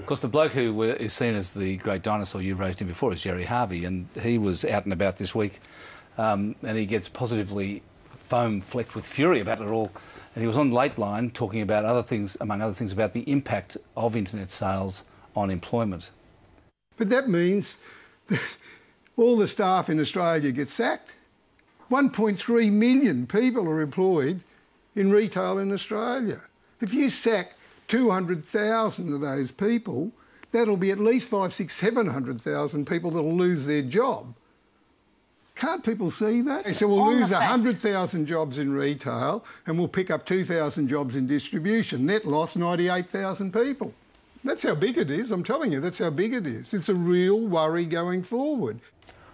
Of course, the bloke who is seen as the great dinosaur, you've raised him before, is Gerry Harvey, and he was out and about this week, and he gets positively foam-flecked with fury about it all. And he was on Late Line talking about other things, among other things, about the impact of internet sales on employment. But that means that all the staff in Australia get sacked. 1.3 million people are employed in retail in Australia. If you sack 200,000 of those people, that'll be at least 700,000 people that'll lose their job. Can't people see that? So we'll lose 100,000 jobs in retail and we'll pick up 2,000 jobs in distribution. Net loss, 98,000 people. That's how big it is, I'm telling you, that's how big it is. It's a real worry going forward.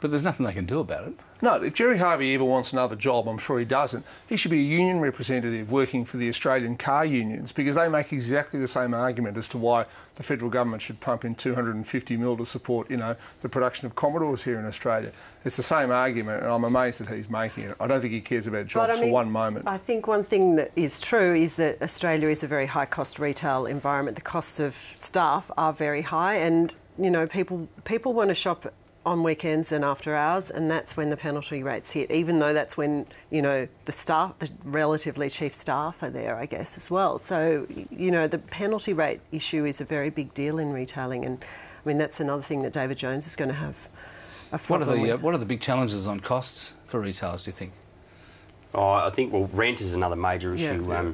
But there's nothing they can do about it. No, if Gerry Harvey ever wants another job, I'm sure he doesn't, he should be a union representative working for the Australian car unions, because they make exactly the same argument as to why the federal government should pump in $250 million to support, the production of Commodores here in Australia. It's the same argument, and I'm amazed that he's making it. I don't think he cares about jobs for one moment. I think one thing that is true is that Australia is a very high-cost retail environment. The costs of staff are very high, and, people want to shop on weekends and after hours, and that's when the penalty rates hit, even though that's when, the relatively chief staff are there, I guess, as well. So, the penalty rate issue is a very big deal in retailing, and, that's another thing that David Jones is going to have a problem with. What are the big challenges on costs for retailers, do you think? Oh, I think, rent is another major issue. Yeah.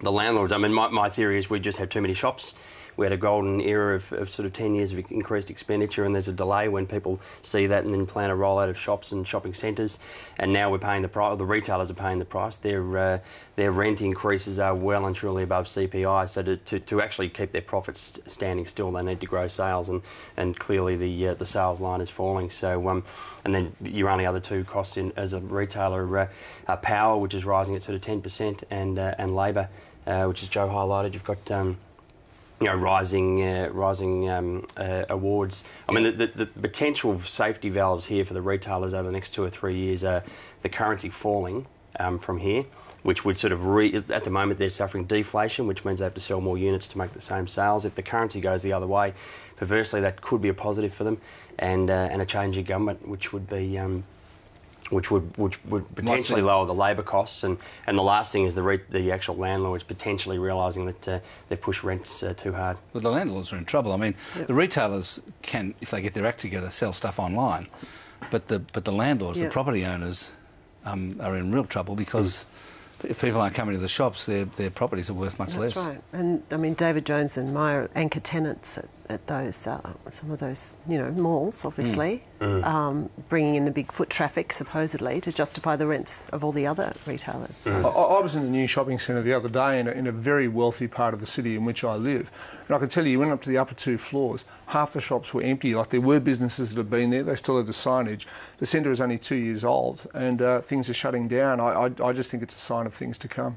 The landlords, my theory is we just have too many shops. We had a golden era of sort of 10 years of increased expenditure, and there's a delay when people see that and then plan a rollout of shops and shopping centres. And now we're paying the price. The retailers are paying the price. Their rent increases are well and truly above CPI. So to actually keep their profits standing still, they need to grow sales, and clearly the sales line is falling. So and then your only other two costs as a retailer are power, which is rising at sort of 10%, and labour, which as Joe highlighted, you've got. Rising awards. The potential safety valves here for the retailers over the next 2 or 3 years are the currency falling from here, which would sort of at the moment they're suffering deflation, which means they have to sell more units to make the same sales. If the currency goes the other way, perversely that could be a positive for them, and a change in government, which would be. Which would potentially lower the labour costs, and the last thing is the actual landlords potentially realising that they push rents too hard. Well, the landlords are in trouble. The retailers can, if they get their act together, sell stuff online, but the landlords, the property owners, are in real trouble, because if people aren't coming to the shops, their properties are worth much less. That's right. And David Jones and Myer are anchor tenants at those some of those malls, obviously, bringing in the big foot traffic supposedly to justify the rents of all the other retailers. So. I was in a new shopping centre the other day in a very wealthy part of the city in which I live, and I can tell you went up to the upper 2 floors, half the shops were empty. Like, there were businesses that had been there, they still had the signage. The centre is only 2 years old, and things are shutting down. I just think it's a sign of things to come.